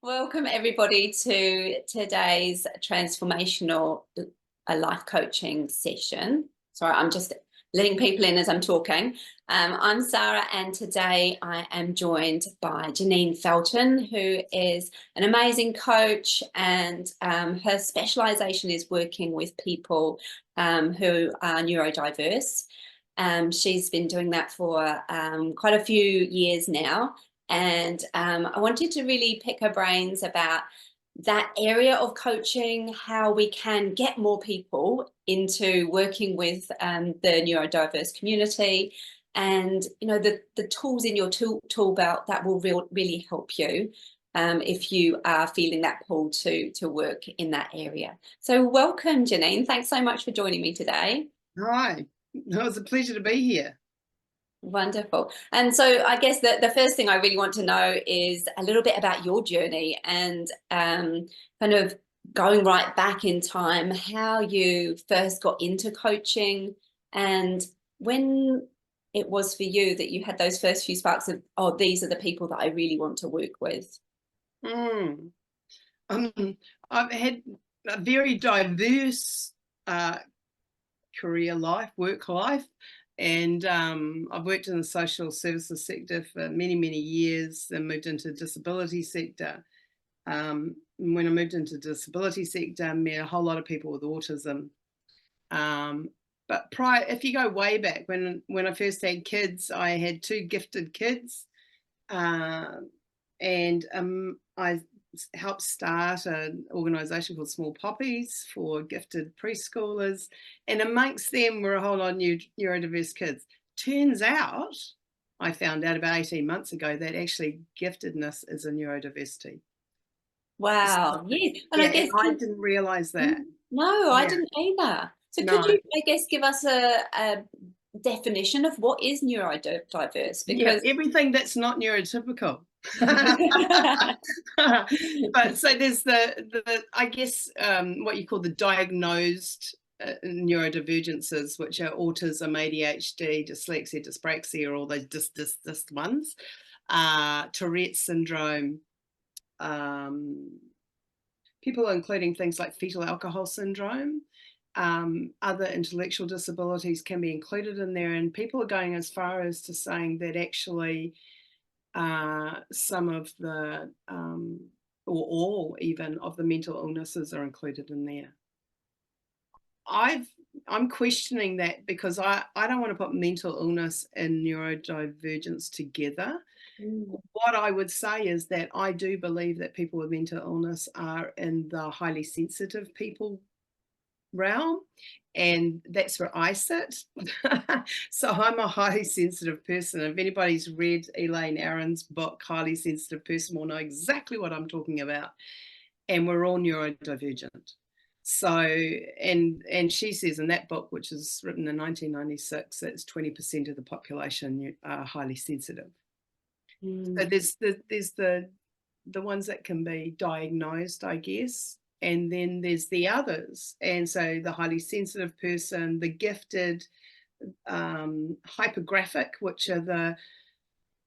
Welcome everybody to today's transformational life coaching session. Sorry, I'm just letting people in as I'm talking. I'm Sarah, and today I am joined by Janine Felton, who is an amazing coach, and her specialisation is working with people who are neurodiverse. She's been doing that for quite a few years now. And I wanted to really pick her brains about that area of coaching, how we can get more people into working with the neurodiverse community, and the tools in your tool belt that will really help you if you are feeling that pull to work in that area. So welcome, Janine. Thanks so much for joining me today. Hi, it was a pleasure to be here. Wonderful. And so I guess that the first thing I really want to know is a little bit about your journey, and kind of going right back in time, how you first got into coaching and when it was for you that you had those first few sparks of, oh, these are the people that I really want to work with. Mm. I've had a very diverse career life, work life, and I've worked in the social services sector for many, many years, then moved into the disability sector. When I moved into the disability sector, I met a whole lot of people with autism. But if you go way back, when I first had kids, I had two gifted kids, and I helped start an organisation called Small Poppies for gifted preschoolers, and amongst them were a whole lot of neurodiverse kids. Turns out, I found out about 18 months ago that actually giftedness is a neurodiversity. Wow. Yes. And I Yeah, guess and I didn't realise that. no, I Yeah, didn't either. So could no. you, I guess, give us a definition of what is neurodiverse? Yeah, Because everything that's not neurotypical. But so there's the I guess what you call the diagnosed neurodivergences, which are autism, ADHD, dyslexia, dyspraxia, all those dis ones, Tourette's syndrome, um, people including things like fetal alcohol syndrome. Other intellectual disabilities can be included in there, and people are going as far as to saying that actually some of the, or all even of the mental illnesses are included in there. I'm questioning that because I don't want to put mental illness and neurodivergence together. mm, What I would say is that I do believe that people with mental illness are in the highly sensitive people realm, and that's where I sit. So I'm a highly sensitive person. If anybody's read Elaine Aron's book, Highly Sensitive Person, will know exactly what I'm talking about. And we're all neurodivergent. So, and she says in that book, which is written in 1996, that it's 20% of the population are highly sensitive. So mm. there's the ones that can be diagnosed, I guess, and then there's the others. And so the highly sensitive person, the gifted, hypergraphic, which are the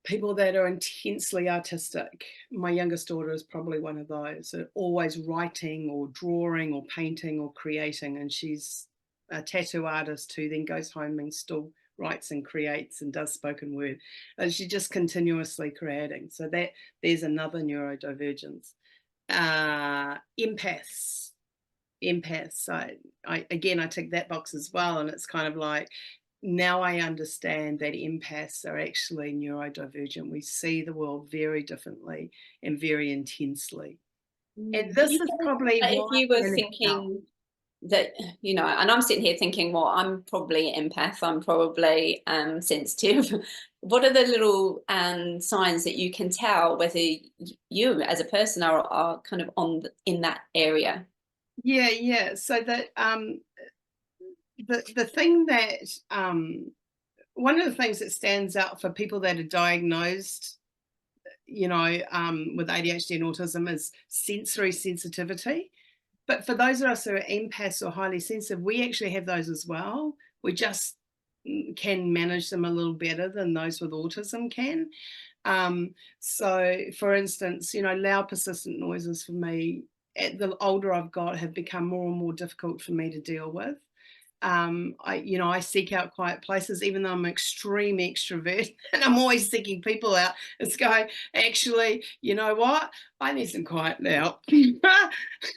people that are intensely artistic. My youngest daughter is probably one of those, so always writing or drawing or painting or creating, and she's a tattoo artist who then goes home and still writes and creates and does spoken word. And she's just continuously creating. So that there's another neurodivergence. Empaths. Empaths. I again, I tick that box as well, and it's kind of like now I understand that empaths are actually neurodivergent. We see the world very differently and very intensely. And But this you is said probably that if why you were I'm out. thinking that, and I'm sitting here thinking, well, I'm probably empath, I'm probably sensitive. What are the little signs that you can tell whether you as a person are kind of in that area? Yeah, yeah. So that the thing that one of the things that stands out for people that are diagnosed, with ADHD and autism is sensory sensitivity. But for those of us who are empaths or highly sensitive, we actually have those as well. We just can manage them a little better than those with autism can. So for instance, loud persistent noises for me, the older I've got, have become more and more difficult for me to deal with. I seek out quiet places, even though I'm an extreme extrovert, and I'm always seeking people out. It's going, actually, you know what? I need some quiet now. And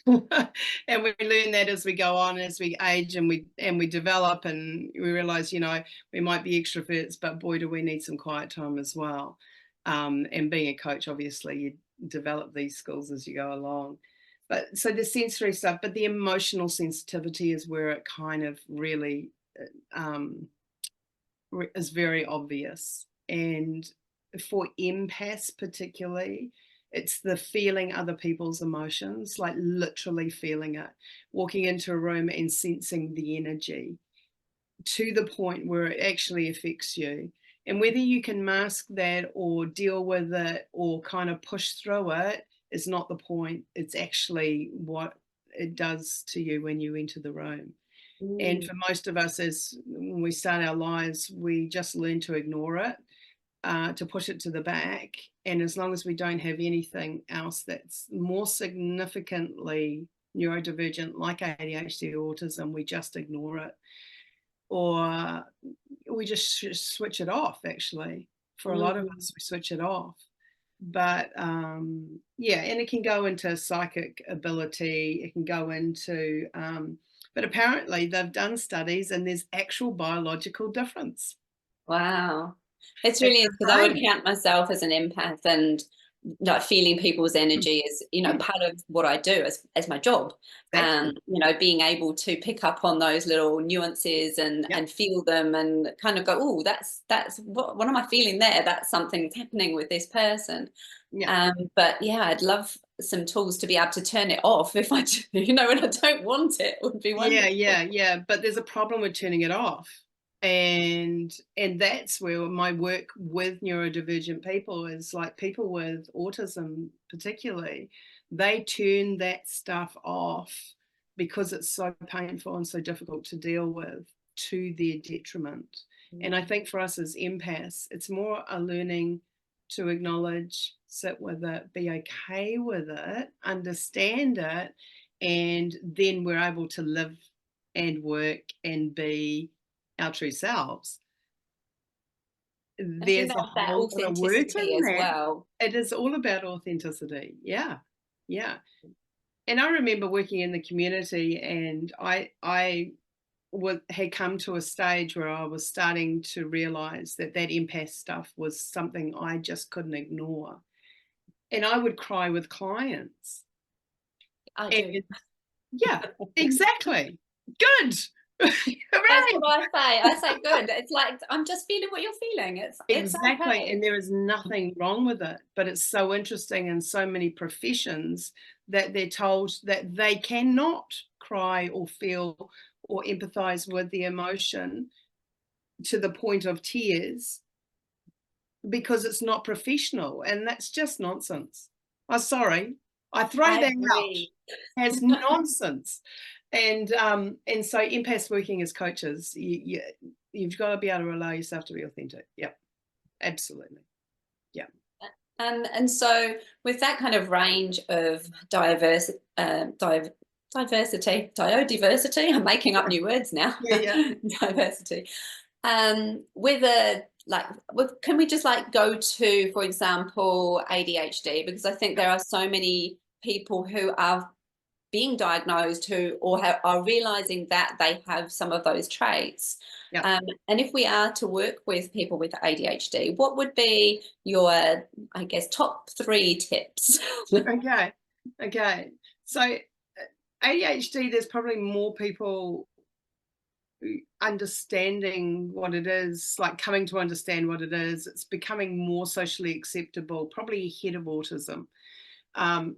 we learn that as we go on, as we age, and we develop, and we realize, we might be extroverts, but boy, do we need some quiet time as well. And being a coach, obviously, you develop these skills as you go along. But so the sensory stuff, but the emotional sensitivity is where it kind of really is very obvious. And for empaths particularly, it's the feeling other people's emotions, like literally feeling it, walking into a room and sensing the energy to the point where it actually affects you. And whether you can mask that or deal with it or kind of push through it is not the point. It's actually what it does to you when you enter the room. And for most of us, when we start our lives, we just learn to ignore it, to push it to the back. And as long as we don't have anything else that's more significantly neurodivergent, like ADHD or autism, we just ignore it. Or we just switch it off, actually. For a lot of us, we switch it off. But yeah, and it can go into psychic ability, it can go into, but apparently they've done studies and there's actual biological difference. Wow. It's really, because I would count myself as an empath, and like feeling people's energy is, part of what I do as my job. Being able to pick up on those little nuances and feel them and kind of go, oh, that's what am I feeling there? That's something happening with this person. But yeah, I'd love some tools to be able to turn it off if I do, when I don't want it, would be wonderful. Yeah. But there's a problem with turning it off. And that's where my work with neurodivergent people is, like people with autism particularly, they turn that stuff off because it's so painful and so difficult to deal with, to their detriment. And I think for us as empaths, it's more a learning to acknowledge, sit with it, be okay with it, understand it, and then we're able to live and work and be our true selves. There's a whole lot of work in that. Well. It is all about authenticity. Yeah. And I remember working in the community, and I had come to a stage where I was starting to realize that empath stuff was something I just couldn't ignore. And I would cry with clients. I do. Yeah, exactly. Good. That's what I say good. It's like, I'm just feeling what you're feeling. It's exactly okay. And there is nothing wrong with it, but it's so interesting in so many professions that they're told that they cannot cry or feel or empathize with the emotion to the point of tears because it's not professional, and that's just nonsense. I'm sorry, I throw that out as nonsense. And so empaths working as coaches, you've got to be able to allow yourself to be authentic. Yep, absolutely. Yeah. And so with that kind of range of diversity, I'm making up new words now. Diversity. Can we just go to, for example, ADHD? Because I think there are so many people who are being diagnosed are realizing that they have some of those traits. And if we are to work with people with ADHD, what would be your, I guess, top 3 tips? Okay. So ADHD, there's probably more people understanding what it is, coming to understand what it is. It's becoming more socially acceptable, probably ahead of autism.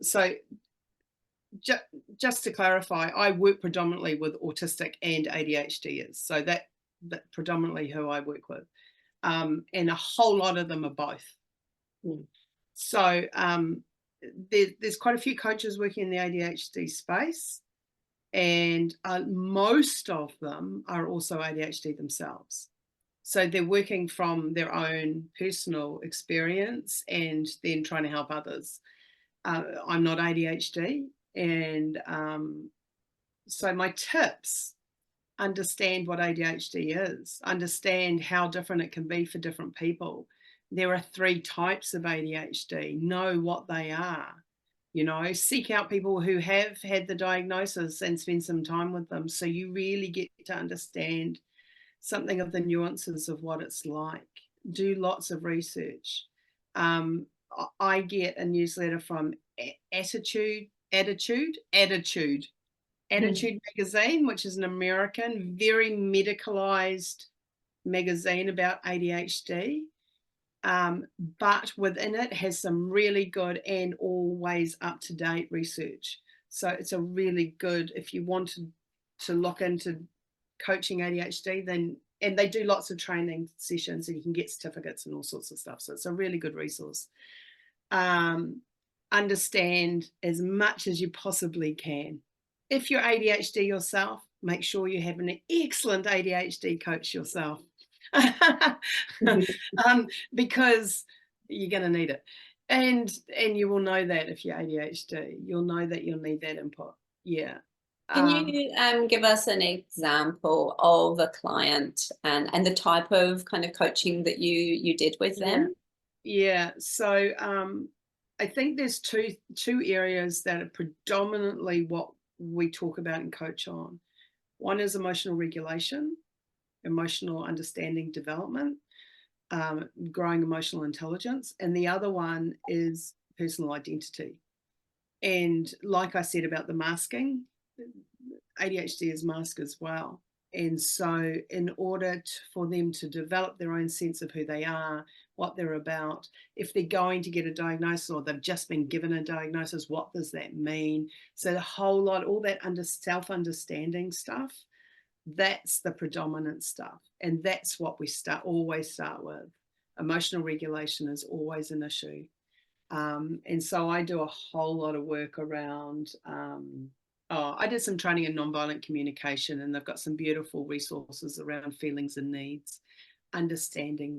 So just to clarify, I work predominantly with autistic and ADHDers, so that's predominantly who I work with, and a whole lot of them are both. So there's quite a few coaches working in the ADHD space, and most of them are also ADHD themselves. So they're working from their own personal experience and then trying to help others. I'm not ADHD, and so my tips: understand what ADHD is, understand how different it can be for different people. There are 3 types of ADHD, know what they are, seek out people who have had the diagnosis and spend some time with them, so you really get to understand something of the nuances of what it's like. Do lots of research. I get a newsletter from Attitude magazine, which is an American, very medicalized magazine about ADHD, but within it has some really good and always up-to-date research. So it's a really good, if you want to look into coaching ADHD, then, and they do lots of training sessions and you can get certificates and all sorts of stuff. So it's a really good resource. Understand as much as you possibly can. If you're ADHD yourself, make sure you have an excellent ADHD coach yourself. Because you're going to need it. And you will know that if you're ADHD, you'll know that you'll need that input. Yeah. Can you give us an example of a client and the type of kind of coaching that you did with them? Yeah. So I think there's two areas that are predominantly what we talk about and coach on. One is emotional regulation, emotional understanding development, growing emotional intelligence, and the other one is personal identity. And like I said about the masking, ADHD is masked as well. And so in order for them to develop their own sense of who they are, what they're about, if they're going to get a diagnosis or they've just been given a diagnosis, what does that mean? So the whole lot, all that self-understanding stuff, that's the predominant stuff. And that's what we always start with. Emotional regulation is always an issue. And so I do a whole lot of work around, I did some training in nonviolent communication, and they've got some beautiful resources around feelings and needs, understanding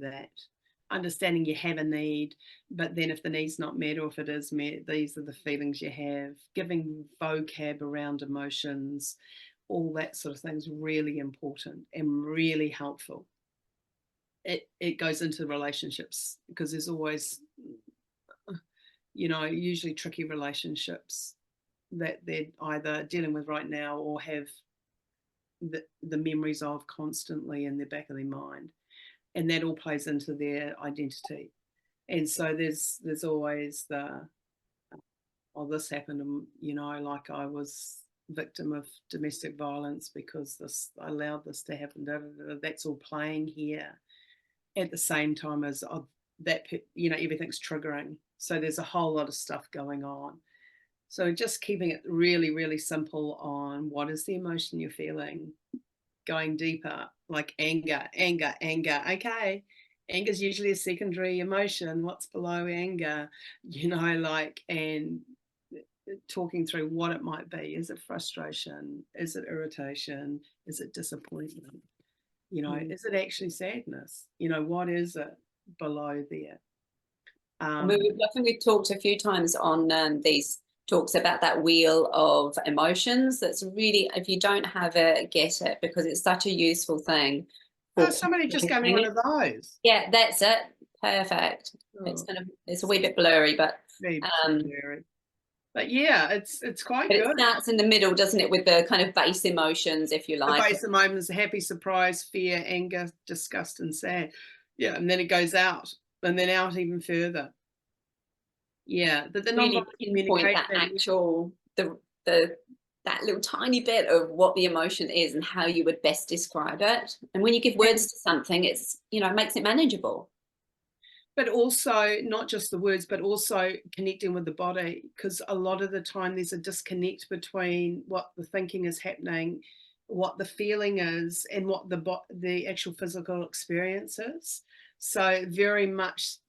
you have a need, but then if the need's not met or if it is met, these are the feelings you have, giving vocab around emotions, all that sort of thing is really important and really helpful. It goes into relationships because there's always, usually tricky relationships that they're either dealing with right now or have the memories of constantly in the back of their mind, and that all plays into their identity. And so there's always this happened, like I was victim of domestic violence because I allowed this to happen. That's all playing here at the same time as that, everything's triggering. So there's a whole lot of stuff going on. So just keeping it really, really simple on what is the emotion you're feeling, going deeper, like anger. Okay, anger is usually a secondary emotion. What's below anger? And talking through what it might be. Is it frustration? Is it irritation? Is it disappointment? Is it actually sadness? What is it below there? I think we've talked a few times on these talks about that wheel of emotions. That's really, if you don't have it, get it, because it's such a useful thing. Somebody just gave me one of those. Yeah, that's it. Perfect. It's a wee bit blurry, but blurry. But yeah, it's quite good. It starts in the middle, doesn't it, with the kind of base emotions, if you like. The base emotions: happy, surprise, fear, anger, disgust, and sad. Yeah, and then it goes out, and then out even further. Yeah, but the really pinpoint that actual that little tiny bit of what the emotion is and how you would best describe it. And when you give words to something, it's it makes it manageable. But also not just the words, but also connecting with the body, because a lot of the time there's a disconnect between what the thinking is happening, what the feeling is, and what the actual physical experience is. So very much,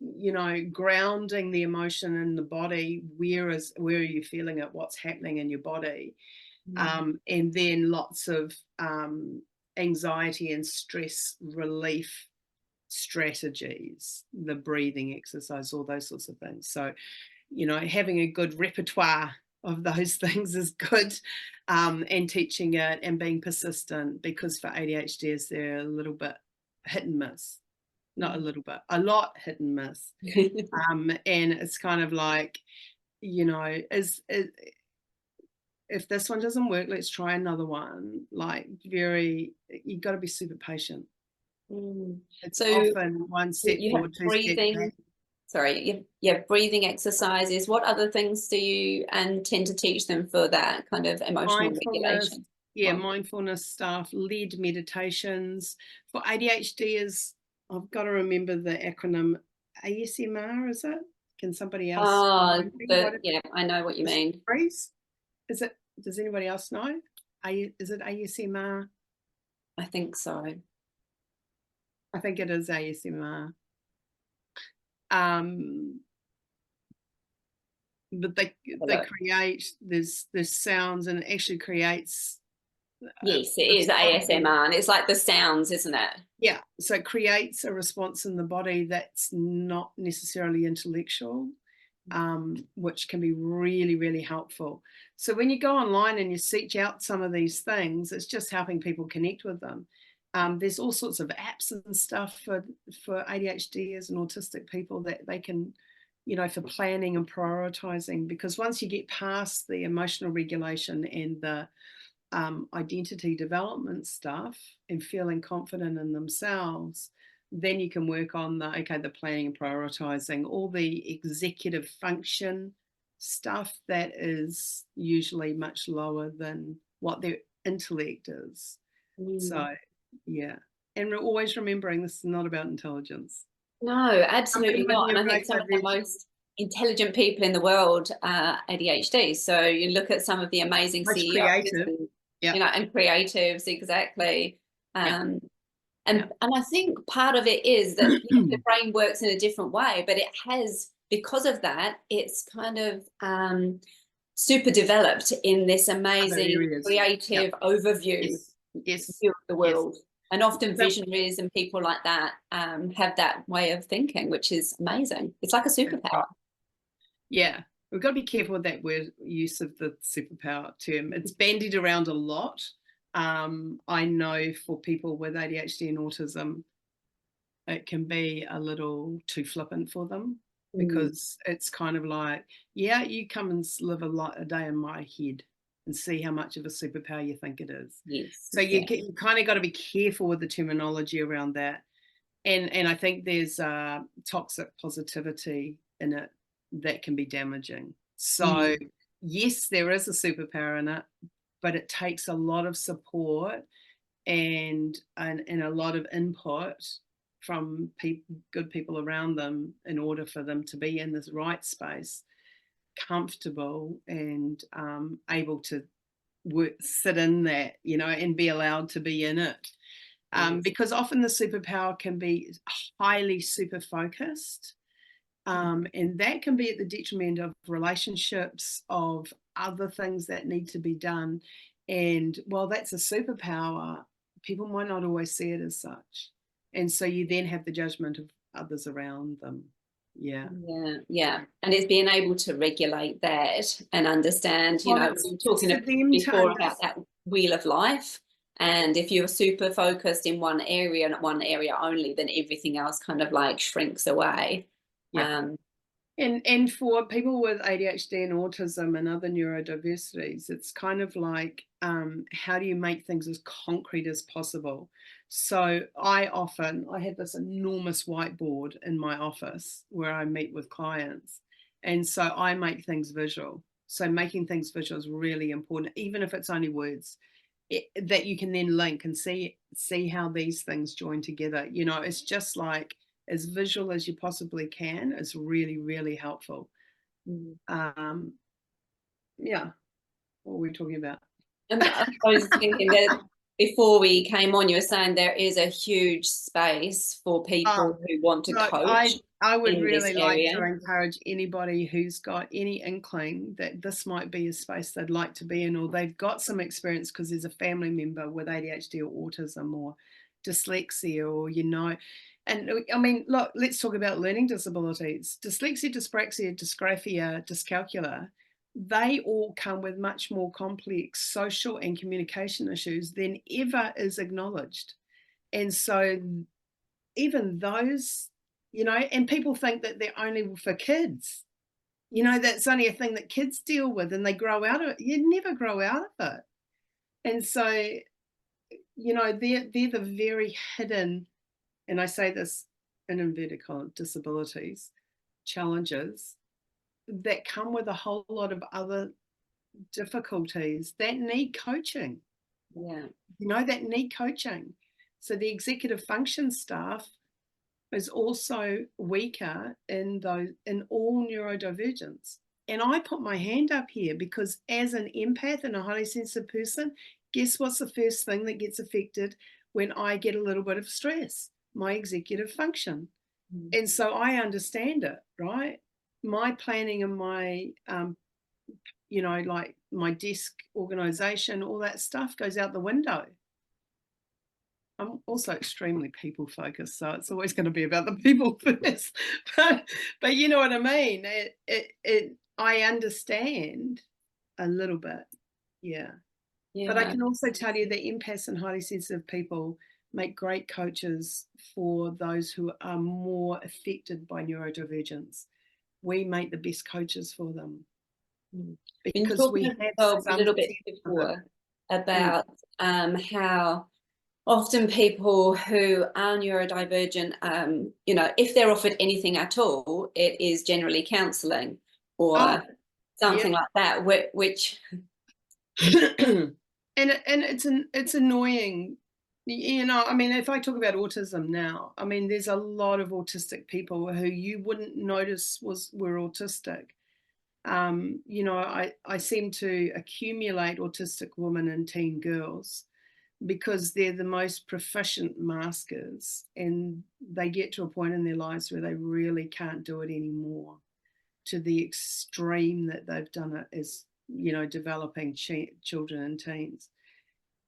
grounding the emotion in the body. Where are you feeling it? What's happening in your body? And then lots of anxiety and stress relief strategies, the breathing exercise, all those sorts of things. So, you know, having a good repertoire of those things is good, and teaching it and being persistent, because for ADHDs, they're a little bit hit and miss. Not a little bit, a lot hit and miss. And it's kind of like, you know, if this one doesn't work, let's try another one. Like, you've got to be super patient. It's So often one step you have forward, two steps breathing. back. Sorry, you have breathing exercises. What other things do you tend to teach them for that kind of emotional Mindfulness, regulation? yeah, mindfulness stuff, lead meditations. For ADHD is, I've got to remember the acronym ASMR, is it? Can somebody else remind me what it Yeah, I know what you mean. is? Is it, does anybody else know? Is it ASMR? I think so. I think it is ASMR. But they create, there's sounds, and it actually creates. Yes, it is ASMR, and it's like the sounds, isn't it? Yeah, so it creates a response in the body that's not necessarily intellectual, which can be really, really helpful. So when you go online and you seek out some of these things, it's just helping people connect with them. There's all sorts of apps and stuff for ADHDers and autistic people that they can, you know, for planning and prioritizing, because once you get past the emotional regulation and the identity development stuff and feeling confident in themselves, then you can work on the planning and prioritizing, all the executive function stuff that is usually much lower than what their intellect is. So yeah, and we're always remembering this is not about intelligence. No, absolutely not. And I think some of the Neurodivergent. most intelligent people in the world are ADHD. So you look at some of the amazing Most CEOs creative. and, Yeah. you know, and creatives, exactly. Yeah. And I think part of it is that you know, the brain works in a different way, but it has, because of that, it's kind of super developed in this amazing creative overview view of the world. And often visionaries and people like that have that way of thinking, which is amazing. It's like a superpower. Yeah, we've got to be careful with that word use of the superpower term. It's bandied around a lot. I know for people with ADHD and autism, it can be a little too flippant for them, because it's kind of like, yeah, you come and live a day in my head and see how much of a superpower you think it is. Yes. So you kind of got to be careful with the terminology around that. And I think there's toxic positivity in it that can be damaging. So yes, there is a superpower in it, but it takes a lot of support and a lot of input from good people around them in order for them to be in this right space, comfortable and able to sit in that, you know, and be allowed to be in it. Because often the superpower can be highly super focused, and that can be at the detriment of relationships, of other things that need to be done. And while that's a superpower, people might not always see it as such. And so you then have the judgment of others around them. Yeah. And it's being able to regulate that and understand, you know, we were talking before about that wheel of life. And if you're super focused in one area and one area only, then everything else kind of like shrinks away. Yeah. And for people with ADHD and autism and other neurodiversities, it's kind of like, how do you make things as concrete as possible? So I have this enormous whiteboard in my office where I meet with clients. And so I make things visual. So making things visual is really important, even if it's only words that you can then link and see how these things join together. You know, it's just like, as visual as you possibly can is really, really helpful. Yeah. What were we talking about? I was thinking that before we came on, you were saying there is a huge space for people who want to coach. I would really like to encourage anybody who's got any inkling that this might be a space they'd like to be in, or they've got some experience because there's a family member with ADHD or autism or dyslexia, or, you know, And I mean, look, let's talk about learning disabilities. Dyslexia, dyspraxia, dysgraphia, dyscalculia, they all come with much more complex social and communication issues than ever is acknowledged. And so even those, you know, and people think that they're only for kids. You know, that's only a thing that kids deal with and they grow out of it. You never grow out of it. And so, you know, they're the very hidden, and I say this in inverted commas, disabilities, challenges that come with a whole lot of other difficulties that need coaching. Yeah. You know, that need coaching. So the executive function staff is also weaker in all neurodivergence. And I put my hand up here because as an empath and a highly sensitive person, guess what's the first thing that gets affected when I get a little bit of stress? My executive function. And so I understand it, right? My planning and my, you know, like my desk organization, all that stuff goes out the window. I'm also extremely people focused, so it's always going to be about the people first. But you know what I mean? I understand a little bit, yeah. But I Yeah. can also tell you that empaths and highly sensitive people make great coaches for those who are more affected by neurodivergence. We make the best coaches for them Been because we talking have a some little bit sense of it. before about how often people who are neurodivergent, you know, if they're offered anything at all, it is generally counselling or Oh, something yeah. like that, which and it's annoying, you know. I mean, if I talk about autism now, I mean, there's a lot of autistic people who you wouldn't notice were autistic. You know, I seem to accumulate autistic women and teen girls because they're the most proficient maskers, and they get to a point in their lives where they really can't do it anymore, to the extreme that they've done it as, you know, developing children and teens.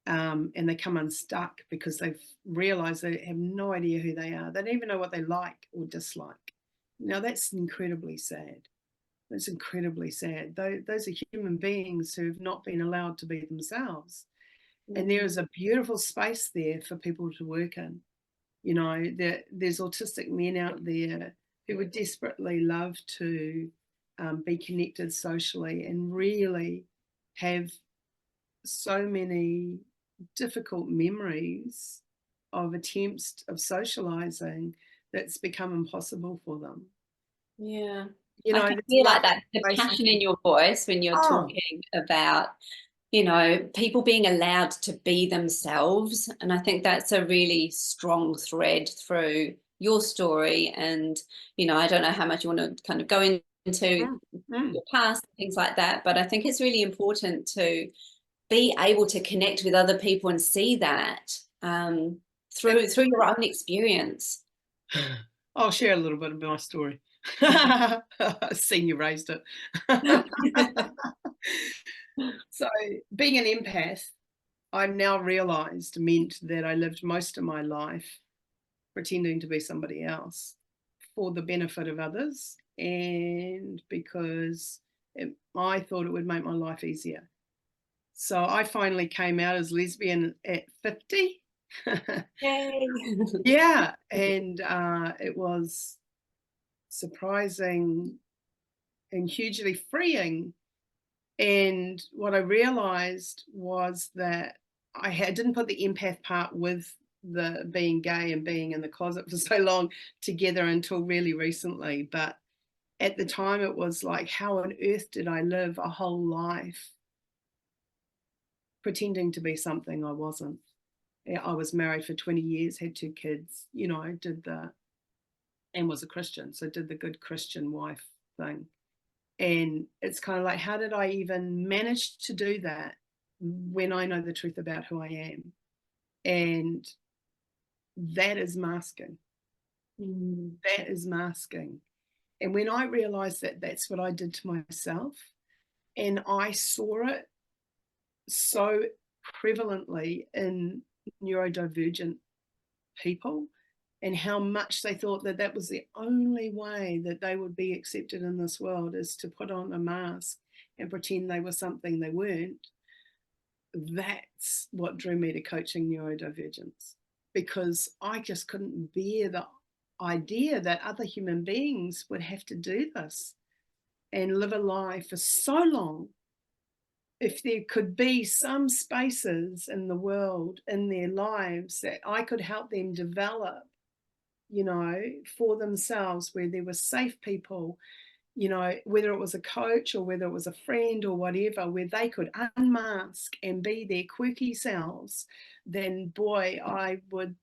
And they come unstuck because they've realized they have no idea who they are. They don't even know what they like or dislike. Now, that's incredibly sad. That's incredibly sad. Those are human beings who have not been allowed to be themselves. And there is a beautiful space there for people to work in. You know, there's autistic men out there who would desperately love to be connected socially and really have so many difficult memories of attempts of socializing that's become impossible for them. yeah, You I know, can there's hear like nothing that, the passion in your voice when you're oh, talking about, you know, people being allowed to be themselves. And I think that's a really strong thread through your story. And, you know, I don't know how much you want to kind of go into your past, things like that, but I think it's really important to be able to connect with other people and see that through your own experience. I'll share a little bit of my story. Seeing you raised it. So being an empath, I've now realized meant that I lived most of my life pretending to be somebody else for the benefit of others and because I thought it would make my life easier. So I finally came out as lesbian at 50. Yay. Yeah, and it was surprising and hugely freeing. And what I realized was that didn't put the empath part with the being gay and being in the closet for so long together until really recently. But at the time, it was like, how on earth did I live a whole life pretending to be something I wasn't? I was married for 20 years, had 2 kids, you know, and was a Christian. So did the good Christian wife thing. And it's kind of like, how did I even manage to do that when I know the truth about who I am? And that is masking. That is masking. And when I realized that that's what I did to myself, and I saw it so prevalently in neurodivergent people, and how much they thought that that was the only way that they would be accepted in this world, is to put on a mask and pretend they were something they weren't. That's what drew me to coaching neurodivergence, because I just couldn't bear the idea that other human beings would have to do this and live a life for so long. If there could be some spaces in the world, in their lives, that I could help them develop, you know, for themselves, where there were safe people, you know, whether it was a coach or whether it was a friend or whatever, where they could unmask and be their quirky selves, then boy, I would,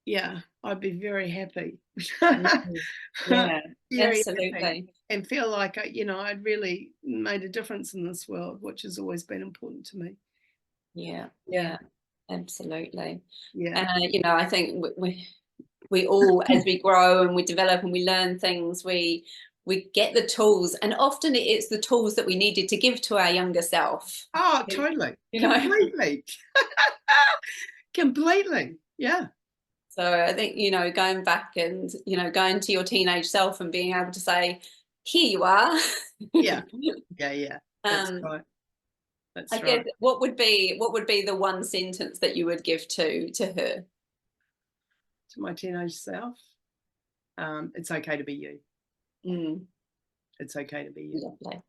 yeah, I'd be very happy. Yeah, Very absolutely. happy, and feel like, you know, I'd really made a difference in this world, which has always been important to me. Yeah, yeah, absolutely. Yeah. You know, I think we all, as we grow and we develop and we learn things, we get the tools, and often it's the tools that we needed to give to our younger self. Oh, totally. You know? Completely. Completely. Yeah. So I think, you know, going back and, you know, going to your teenage self and being able to say, here you are. Yeah. Yeah. Yeah. That's right. That's I right. guess what would be the one sentence that you would give to her? To my teenage self, it's okay to be you. Mm. It's okay to be you. Lovely.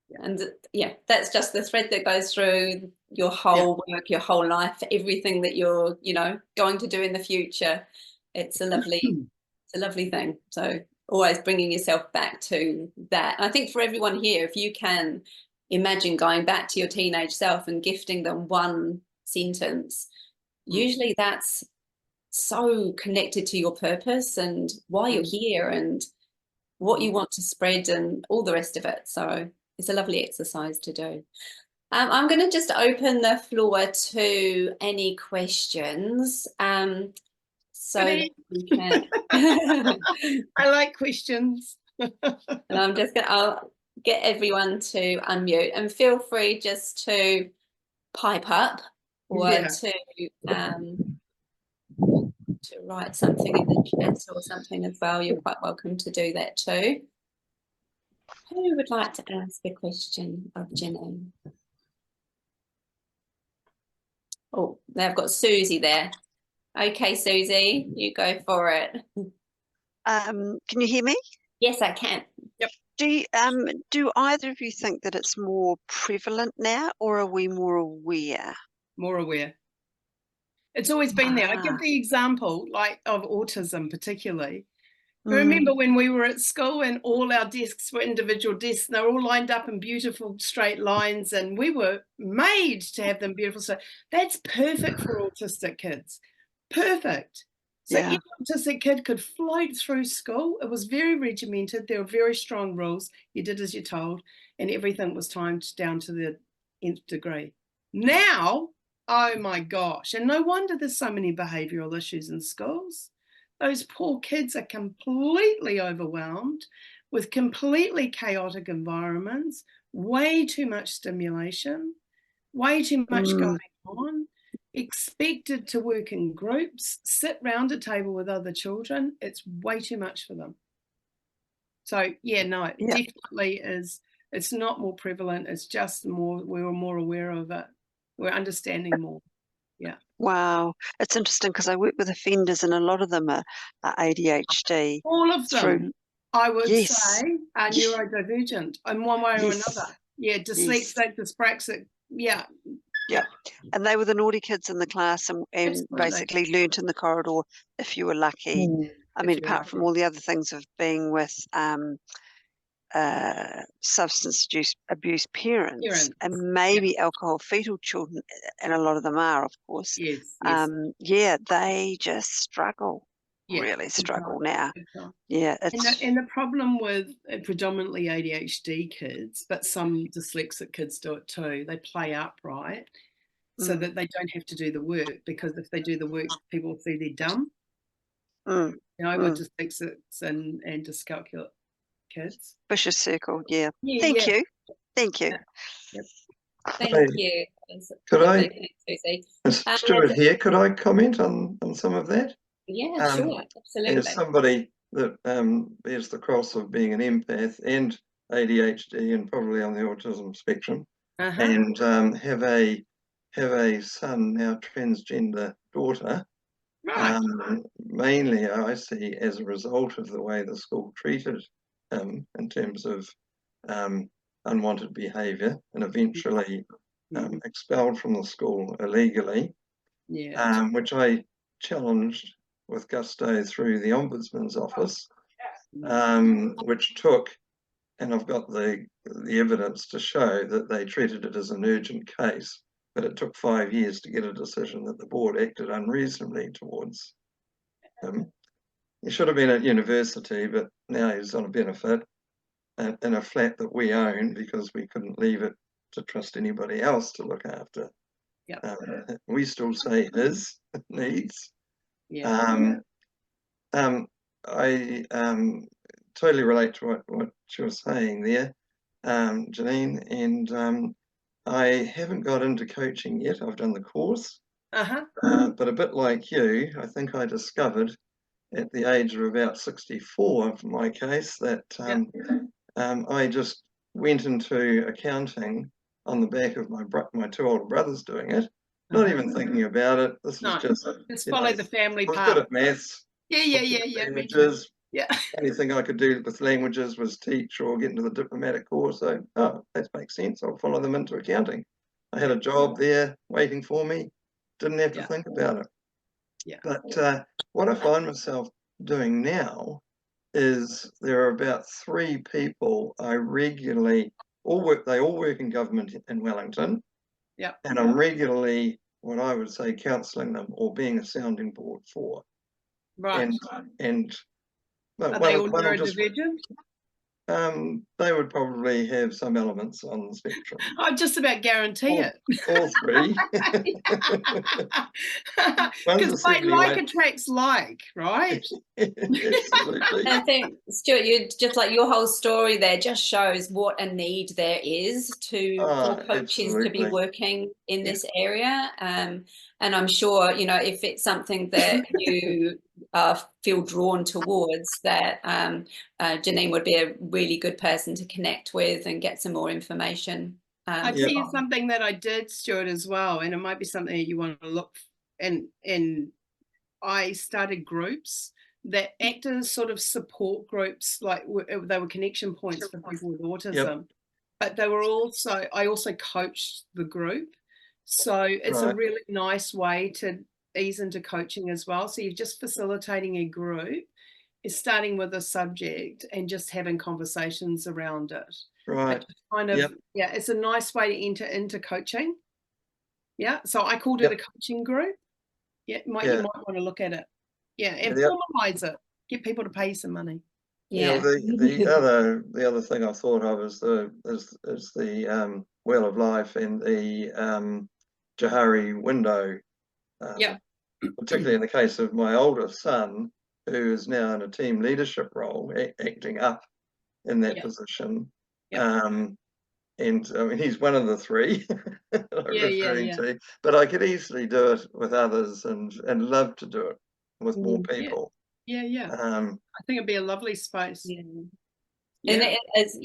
Yeah. And yeah, that's just the thread that goes through your whole work, your whole life, everything that you're, you know, going to do in the future. It's a lovely thing. So always bringing yourself back to that. I think for everyone here, if you can imagine going back to your teenage self and gifting them one sentence, usually that's so connected to your purpose and why you're here and what you want to spread and all the rest of it. So it's a lovely exercise to do. I'm going to just open the floor to any questions. So that we can. I like questions. And I'll get everyone to unmute, and feel free just to pipe up or to write something in the chat or something as well. You're quite welcome to do that too. Who would like to ask a question of Janine? Oh, they've got Susie there. Okay, Susie, you go for it. Can you hear me? Yes, I can. Yep. Do either of you think that it's more prevalent now, or are we more aware? More aware. It's always been there. I give the example, like, of autism particularly. I remember when we were at school and all our desks were individual desks, and they're all lined up in beautiful straight lines, and we were made to have them beautiful. So that's perfect for autistic kids. Perfect. So any autistic kid could float through school. It was very regimented. There were very strong rules. You did as you're told, and everything was timed down to the nth degree. Now, oh my gosh, and no wonder there's so many behavioural issues in schools. Those poor kids are completely overwhelmed with completely chaotic environments, way too much stimulation, way too much going on, expected to work in groups, sit round a table with other children. It's way too much for them. So, yeah, no, it definitely is. It's not more prevalent. It's just more, we were more aware of it. We're understanding more. Yeah. Wow. It's interesting because I work with offenders and a lot of them are ADHD. All of them, I would say, are neurodivergent in one way or another. Yeah, dyslexic, dyspraxic, yeah. And they were the naughty kids in the class and basically learnt in the corridor if you were lucky. I mean, apart from all the other things of being with substance abuse parents and maybe alcohol fetal children, and a lot of them are, of course. They just struggle, really struggle now. And the problem with predominantly ADHD kids, but some dyslexic kids do it too, they play up, right? So that they don't have to do the work, because if they do the work, people see they're dumb. You know, with dyslexics and dyscalculate kids. Vicious circle, Thank you. Thank you. Could I, Stuart here, could I comment on some of that? Yeah, sure, absolutely. As somebody that bears the cross of being an empath and ADHD and probably on the autism spectrum, and have a son, now transgender daughter, mainly I see as a result of the way the school treated him in terms of unwanted behaviour, and eventually expelled from the school illegally, which I challenged with gusto through the Ombudsman's office, which took, and I've got the evidence to show that they treated it as an urgent case, but it took 5 years to get a decision that the board acted unreasonably towards him. He should have been at university, but now he's on a benefit in a flat that we own because we couldn't leave it to trust anybody else to look after. We still say his needs. I totally relate to what you were saying there, Janine, and I haven't got into coaching yet. I've done the course, but a bit like you, I think I discovered at the age of about 64, for my case, that I just went into accounting on the back of my two older brothers doing it, not even thinking about it. This was just follow the family path. I was good at maths. Yeah. Languages. Anything I could do with languages was teach or get into the diplomatic course. So, that makes sense. I'll follow them into accounting. I had a job there waiting for me. Didn't have to think about it. But what I find myself doing now is there are about 3 people I regularly they all work in government in Wellington. And I'm regularly, what I would say, counselling them or being a sounding board for. And are they all neurodivergent? They would probably have some elements on the spectrum. I just about guarantee it. All 3. Because like attracts like, right? Absolutely. I think, Stuart, you just like your whole story there just shows what a need there is for coaches to be working in this area. And I'm sure, if it's something that you feel drawn towards, that Janine would be a really good person to connect with and get some more information. I'll tell you something that I did, Stuart, as well, and it might be something that you want to look, and I started groups that acted as sort of support groups, like they were connection points for people with autism, but they were also, I also coached the group. So it's a really nice way to ease into coaching as well. So you're just facilitating a group, is starting with a subject and just having conversations around it. Kind of, it's a nice way to enter into coaching. So I called it a coaching group. You might want to look at it. And formalize it. Get people to pay some money. The other thing I thought of is the Wheel of Life and the Johari window. Particularly in the case of my oldest son, who is now in a team leadership role, acting up in that position. And I mean, he's one of the 3 that I'm referring to, but I could easily do it with others and love to do it with more people. I think it'd be a lovely space. And as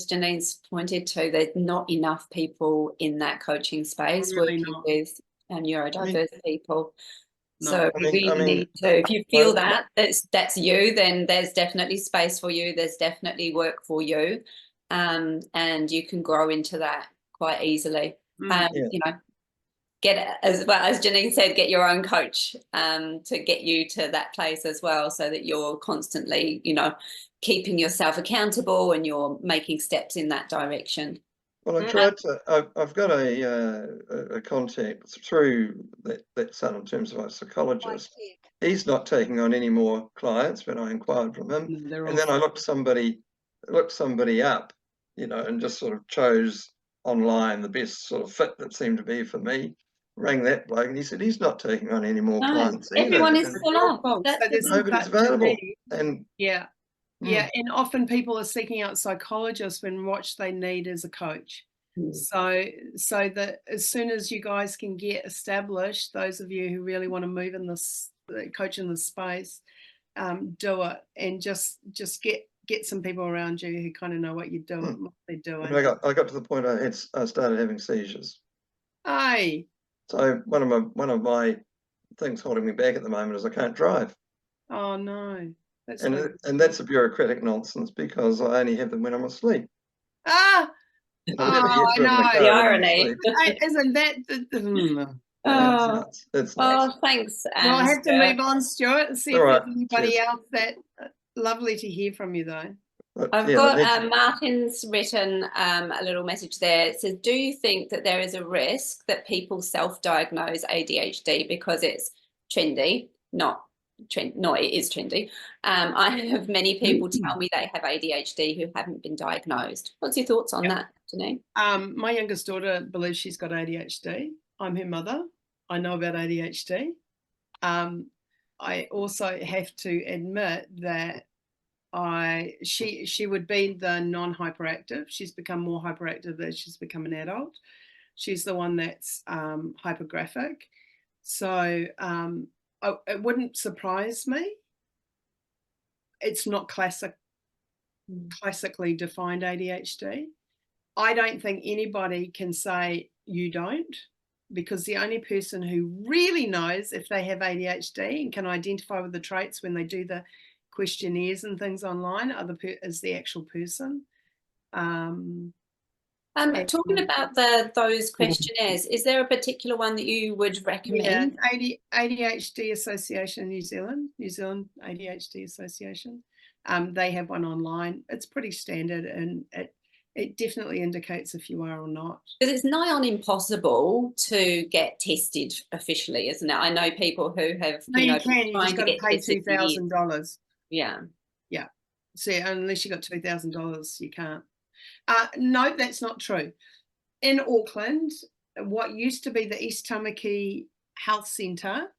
Janine's pointed to, there's not enough people in that coaching space working with neurodiverse people. So we really need to, if you feel that's you, then there's definitely space for you. There's definitely work for you. And you can grow into that quite easily. Get, as well as Janine said, get your own coach to get you to that place as well, so that you're constantly, keeping yourself accountable and you're making steps in that direction. Well, I tried to. I've got a contact through that son in terms of a psychologist. He's not taking on any more clients when I inquired from him, and then I looked somebody up, and just sort of chose online the best sort of fit that seemed to be for me. Rang that bloke and he said he's not taking on any more clients either. Everyone is full up. Nobody's available. And and often people are seeking out psychologists when what they need is a coach. So that as soon as you guys can get established, those of you who really want to move in this coach in the space, do it, and just get some people around you who kind of know what you're doing, what they're doing. I got to the point I started having seizures. Aye. So one of my things holding me back at the moment is I can't drive. Oh no. And that's a bureaucratic nonsense, because I only have them when I'm asleep. Ah. I know the irony. Isn't that it's oh, thanks. Well, I have to move on, Stuart, and see if there's anybody else. That lovely to hear from you, though. I've got Martin's written a little message there. It says, do you think that there is a risk that people self-diagnose ADHD because it's trendy? No, it is trendy. I have many people tell me they have ADHD who haven't been diagnosed. What's your thoughts on that, Janine? My youngest daughter believes she's got ADHD. I'm her mother. I know about ADHD. I also have to admit that she would be the non-hyperactive. She's become more hyperactive as she's become an adult. She's the one that's hypergraphic. So it wouldn't surprise me. It's not classically defined ADHD. I don't think anybody can say you don't, because the only person who really knows if they have ADHD and can identify with the traits when they do the questionnaires and things online is the actual person. Talking about those questionnaires, is there a particular one that you would recommend? Yeah, ADHD Association New Zealand ADHD Association. They have one online. It's pretty standard, and it definitely indicates if you are or not. Because it's nigh on impossible to get tested officially, isn't it? I know people who have, you can. You just got to pay $2,000. Yeah. So unless you got $2,000, you can't. No, that's not true. In Auckland, what used to be the East Tamaki Health Centre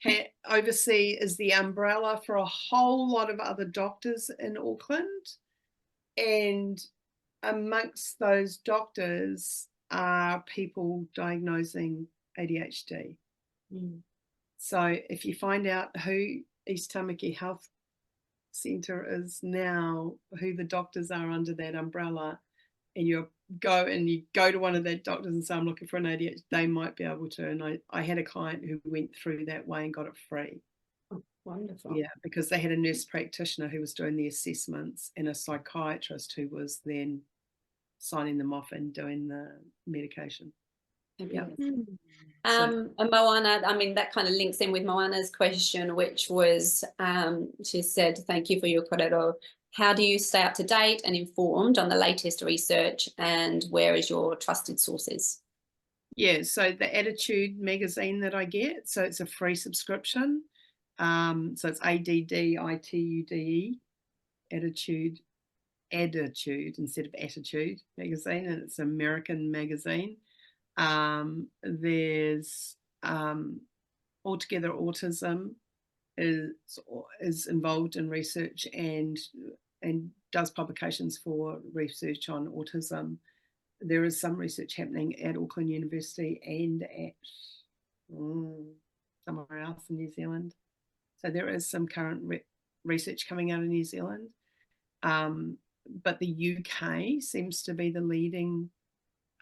is the umbrella for a whole lot of other doctors in Auckland. And amongst those doctors are people diagnosing ADHD. So if you find out who East Tamaki Health Centre is now, who the doctors are under that umbrella, and you go to one of their doctors and say, I'm looking for an ADHD, they might be able to. And I had a client who went through that way and got it free. Wonderful. Yeah, because they had a nurse practitioner who was doing the assessments and a psychiatrist who was then signing them off and doing the medication. Yeah. And Moana, I mean, that kind of links in with Moana's question, which was, she said, thank you for your korero. How do you stay up to date and informed on the latest research, and where is your trusted sources? Yeah, so the Attitude magazine that I get, so it's a free subscription. So it's ADDITUDE, Attitude instead of Attitude magazine, and it's an American magazine. There's Altogether Autism is involved in research and does publications for research on autism. There is some research happening at Auckland University and at somewhere else in New Zealand. So there is some current research coming out of New Zealand. But the UK seems to be the leading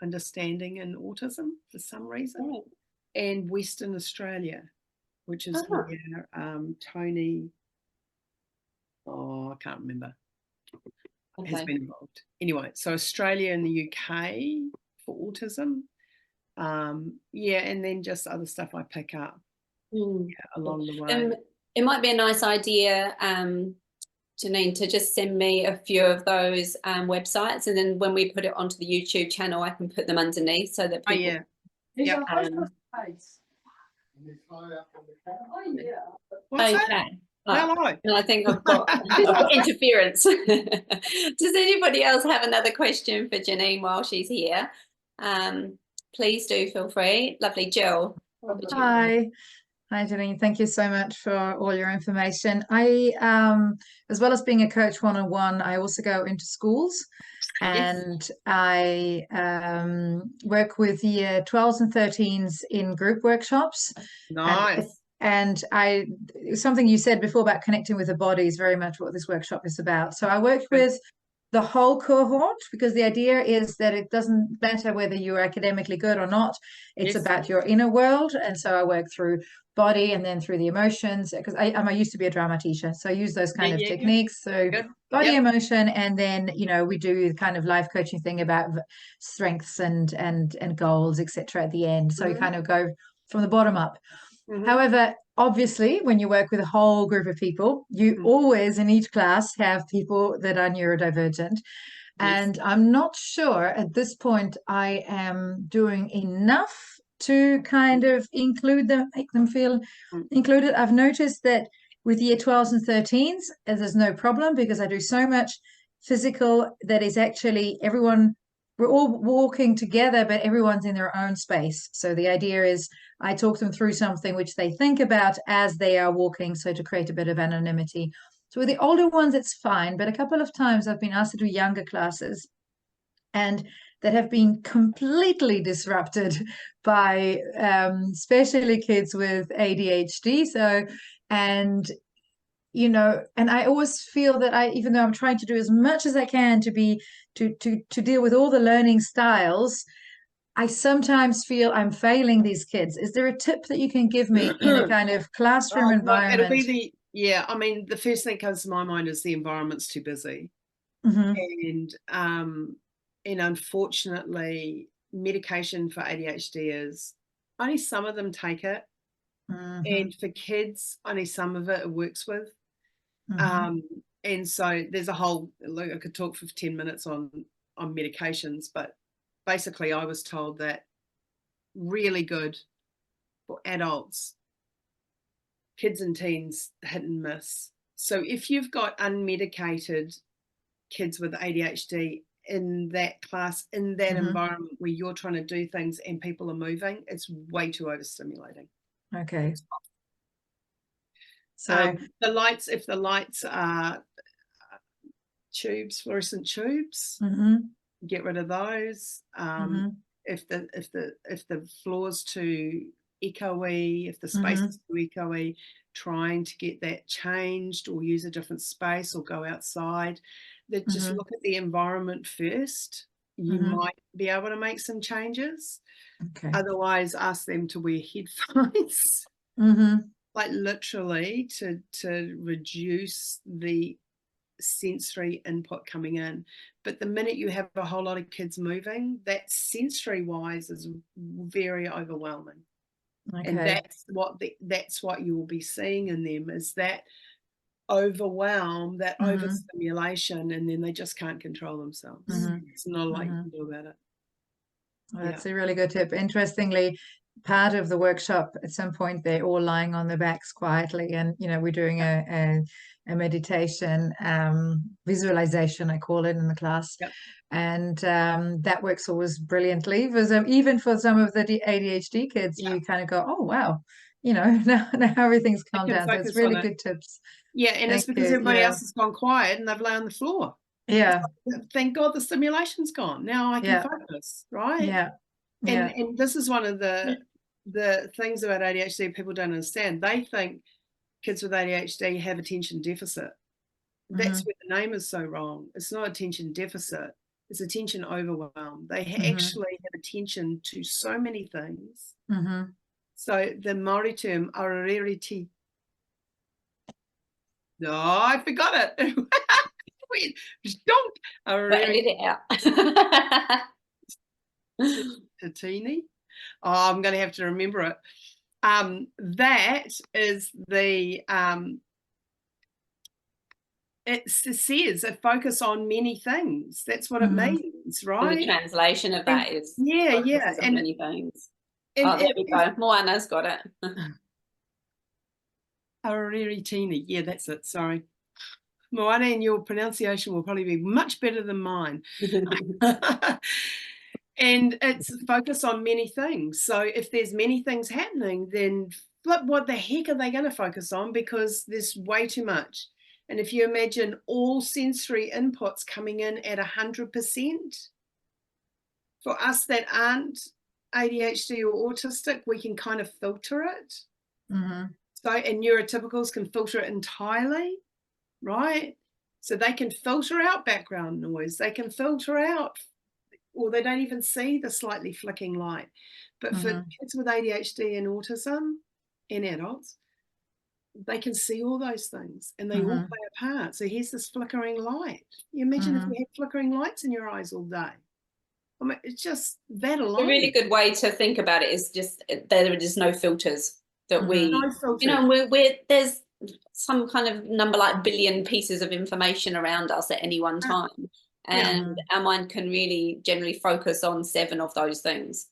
understanding in autism for some reason. And Western Australia, which is where Tony, I can't remember, has been involved. Anyway, so Australia and the UK for autism. And then just other stuff I pick up along the way. It might be a nice idea, Janine, to just send me a few of those websites, and then when we put it onto the YouTube channel, I can put them underneath so that people... And I think I've got interference. Does anybody else have another question for Janine while she's here? Please do feel free. Lovely. Jill. Hi, Janine. Thank you so much for all your information. I, as well as being a coach one-on-one, I also go into schools, and I work with year 12s and 13s in group workshops. Nice. And something you said before about connecting with the body is very much what this workshop is about. So I work with the whole cohort, because the idea is that it doesn't matter whether you're academically good or not. It's about your inner world. And so I work through body and then through the emotions, because I used to be a drama teacher, so I use those kind of techniques. So body, emotion, and then we do the kind of life coaching thing about strengths and goals, etc. at the end. So you kind of go from the bottom up. However, obviously, when you work with a whole group of people, you always in each class have people that are neurodivergent. And I'm not sure at this point I am doing enough to kind of include them, make them feel included. I've noticed that with year 12s and 13s, there's no problem, because I do so much physical that is actually we're all walking together, but everyone's in their own space. So the idea is I talk them through something which they think about as they are walking, so to create a bit of anonymity. So with the older ones, it's fine. But a couple of times I've been asked to do younger classes, and that have been completely disrupted by especially kids with ADHD. So, and I always feel that even though I'm trying to do as much as I can to deal with all the learning styles, I sometimes feel I'm failing these kids. Is there a tip that you can give me in a kind of classroom environment? It'll be I mean, the first thing that comes to my mind is the environment's too busy. And unfortunately, medication for ADHD is only some of them take it. And for kids, only some of it works with. And so there's a whole, I could talk for 10 minutes on medications, but basically I was told that really good for adults, kids and teens hit and miss. So if you've got unmedicated kids with ADHD in that class, in that environment where you're trying to do things and people are moving, it's way too overstimulating. Okay. So the lights, if the lights are tubes, fluorescent tubes, get rid of those. If the floor's too echoey, if the space is too echoey, trying to get that changed or use a different space or go outside. Just look at the environment first. You might be able to make some changes. Otherwise, ask them to wear headphones. Like literally to reduce the sensory input coming in. But the minute you have a whole lot of kids moving, that sensory wise is very overwhelming. And that's what you will be seeing in them, is that overwhelm, that overstimulation, and then they just can't control themselves. It's not a lot you can do about it. Well, that's a really good tip. Interestingly, part of the workshop, at some point they're all lying on their backs quietly, and we're doing a meditation, visualization, I call it, in the class. And that works always brilliantly, because even for some of the ADHD kids, you kind of go, oh wow, now everything's calmed down. So it's really good tips. And it's because everybody else has gone quiet and they've laid on the floor. Thank God the stimulation's gone. Now I can focus, right? And this is one of the things about ADHD people don't understand. They think kids with ADHD have attention deficit. That's where the name is so wrong. It's not attention deficit. It's attention overwhelm. They actually have attention to so many things. So the Māori term, aroreriti. No, I forgot it. Wait, don't. Edit it out. Tatini. Oh, I'm going to have to remember it. That is the it says a focus on many things. That's what it means, right? The translation of that is and many things. There we go. Moana's got it. Aroriritini. Yeah, that's it. Sorry. Moana, and your pronunciation will probably be much better than mine. And it's focus on many things. So if there's many things happening, then what the heck are they going to focus on? Because there's way too much. And if you imagine all sensory inputs coming in at 100%, for us that aren't ADHD or autistic, we can kind of filter it. So, and neurotypicals can filter it entirely, right? So they can filter out background noise. They can filter out, or they don't even see the slightly flicking light. But for kids with ADHD and autism and adults, they can see all those things, and they all play a part. So here's this flickering light. You imagine if you had flickering lights in your eyes all day. I mean, it's just that alone. A really good way to think about it is just there is no filters that we, no filters. You know, there's some kind of number like billion pieces of information around us at any one time, and our mind can really generally focus on 7 of those things.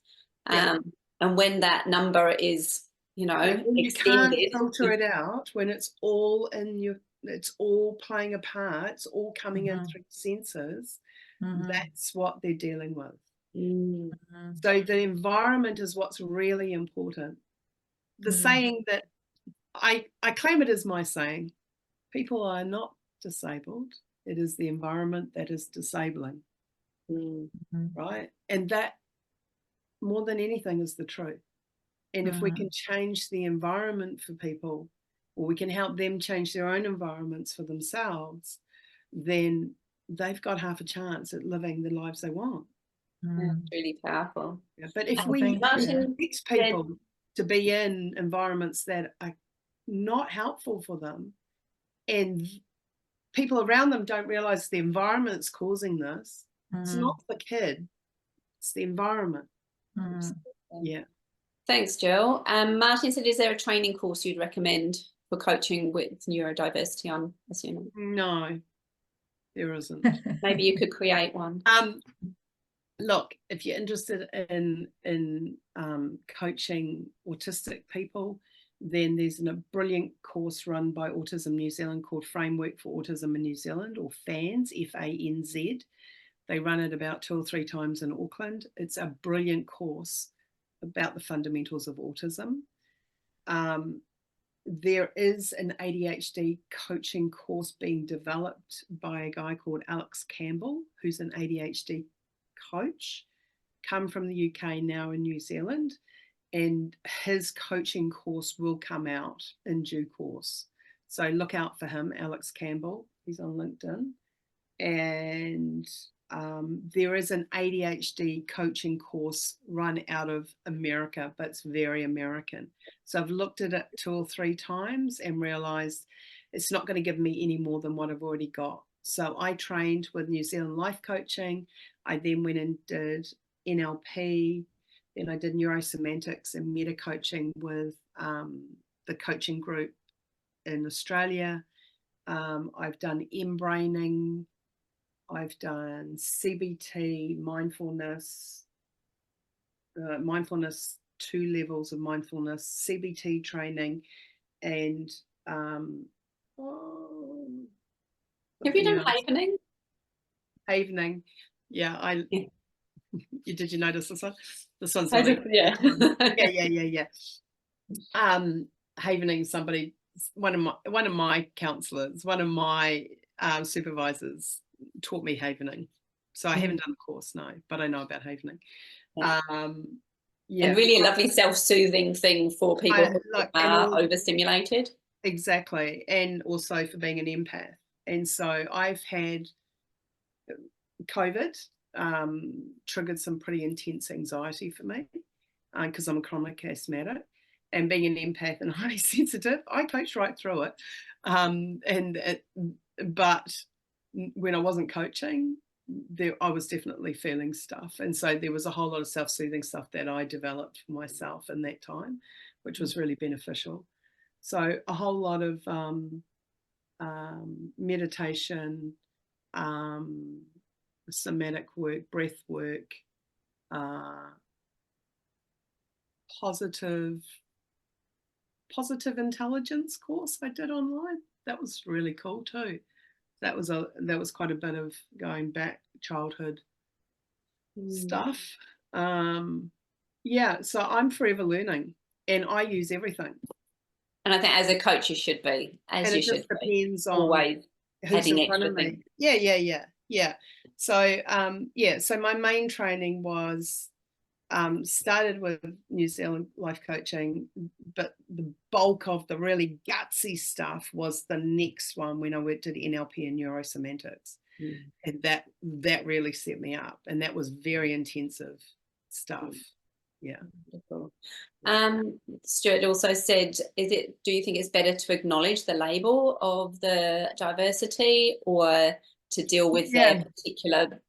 And when that number is, you know, you can't extended, filter it out when it's all in your, it's all playing a part, it's all coming in through senses. That's what they're dealing with. So the environment is what's really important. The saying that I claim it as my saying, people are not disabled, it is the environment that is disabling. Right? And that more than anything is the truth. And if we can change the environment for people, or we can help them change their own environments for themselves, then they've got half a chance at living the lives they want. It's really powerful. But if we expect people to be in environments that are not helpful for them, and people around them don't realize the environment's causing this, it's not the kid, it's the environment. Yeah. Thanks, Jill. Martin said, is there a training course you'd recommend for coaching with neurodiversity, I'm assuming? No, there isn't. Maybe you could create one. Look, if you're interested in coaching autistic people, then there's a brilliant course run by Autism New Zealand called Framework for Autism in New Zealand, or FANZ, F-A-N-Z. They run it about 2 or 3 times in Auckland. It's a brilliant course about the fundamentals of autism. There is an ADHD coaching course being developed by a guy called Alex Campbell, who's an ADHD coach, come from the UK, now in New Zealand, and his coaching course will come out in due course. So look out for him, Alex Campbell. He's on LinkedIn. And there is an ADHD coaching course run out of America, but it's very American. So I've looked at it 2 or 3 times and realized it's not going to give me any more than what I've already got. So I trained with New Zealand Life Coaching. I then went and did NLP. Then I did neurosemantics and meta coaching with the coaching group in Australia. I've done M-braining. I've done CBT, mindfulness, mindfulness, 2 levels of mindfulness, CBT training, and have you done havening? Havening, yeah. Did you notice this one? This one's yeah. yeah. Havening, somebody, one of my counselors, one of my supervisors taught me havening. So I haven't done the course, no, but I know about havening. And really a lovely self-soothing thing for people who are overstimulated. Exactly, and also for being an empath. And so I've had COVID triggered some pretty intense anxiety for me because I'm a chronic asthmatic, and being an empath and highly sensitive, I coached right through it. But when I wasn't coaching, I was definitely feeling stuff. And so there was a whole lot of self-soothing stuff that I developed for myself in that time, which was really beneficial. So a whole lot of meditation, somatic work, breath work, positive intelligence course I did online. That was really cool too. That was quite a bit of going back childhood stuff. Yeah, so I'm forever learning, and I use everything. And I think as a coach you should be, it just depends on always who's in front of me. Yeah. So so my main training was started with New Zealand life coaching, but the bulk of the really gutsy stuff was the next one when I went to the NLP and neurosemantics. And that really set me up, and that was very intensive stuff. Yeah. Wonderful. Stuart also said, do you think it's better to acknowledge the label of the diversity, or to deal with their particular,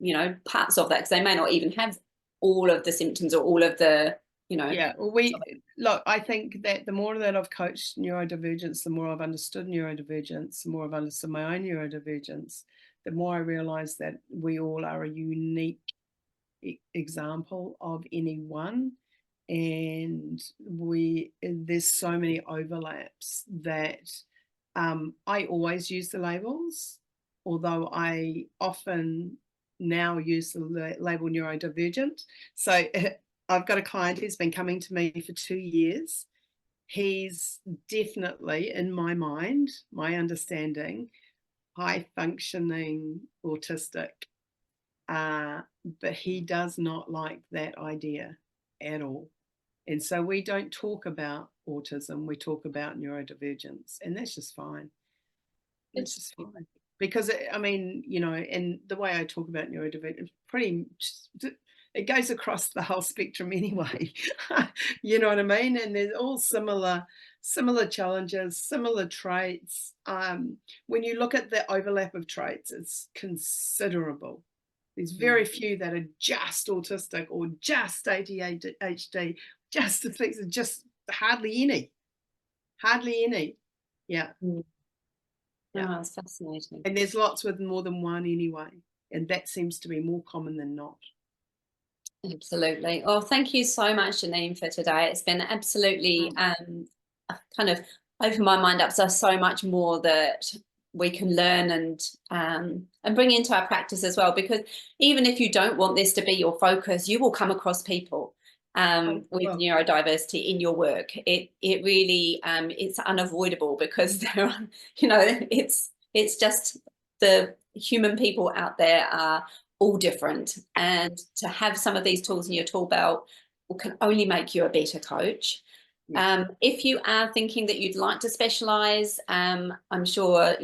parts of that, because they may not even have all of the symptoms or all of the, Yeah, well, I think that the more that I've coached neurodivergence, the more I've understood neurodivergence, the more I've understood my own neurodivergence, the more I realise that we all are a unique example of any one, and there's so many overlaps that I always use the labels, although I often now use the label neurodivergent. So I've got a client who's been coming to me for 2 years. He's definitely, in my mind, my understanding, high functioning autistic, but he does not like that idea at all. And so we don't talk about autism, we talk about neurodivergence, and that's just fine. It's just fine. Because, I mean, and the way I talk about neurodivergence, it goes across the whole spectrum anyway. You know what I mean? And there's all similar challenges, similar traits. When you look at the overlap of traits, it's considerable. There's very few that are just autistic or just ADHD, just dyslexic, just hardly any. Yeah. Yeah, it's fascinating. And there's lots with more than one anyway, and that seems to be more common than not. Absolutely. Well, thank you so much, Janine, for today. It's been absolutely kind of opened my mind up. So much more that we can learn and bring into our practice as well, because even if you don't want this to be your focus, you will come across people with neurodiversity in your work. It really it's unavoidable, because there are, it's just the human people out there are all different, and to have some of these tools in your tool belt can only make you a better coach. If you are thinking that you'd like to specialize, I'm sure,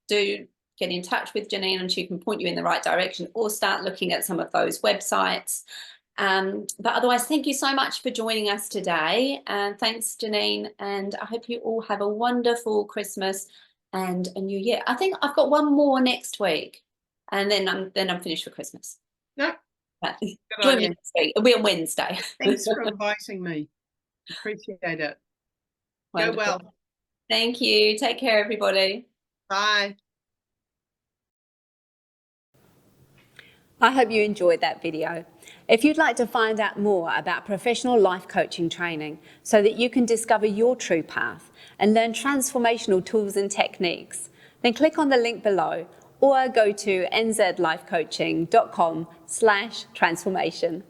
do get in touch with Janine, and she can point you in the right direction, or start looking at some of those websites. But otherwise, thank you so much for joining us today. Thanks, Janine, and I hope you all have a wonderful Christmas and a new year. I think I've got one more next week, and then I'm finished for Christmas. No. Join me next week. It'll be on Wednesday. Thanks for inviting me. Appreciate it. Wonderful. Go well. Thank you. Take care, everybody. Bye. I hope you enjoyed that video. If you'd like to find out more about professional life coaching training so that you can discover your true path and learn transformational tools and techniques, then click on the link below or go to nzlifecoaching.com/transformation.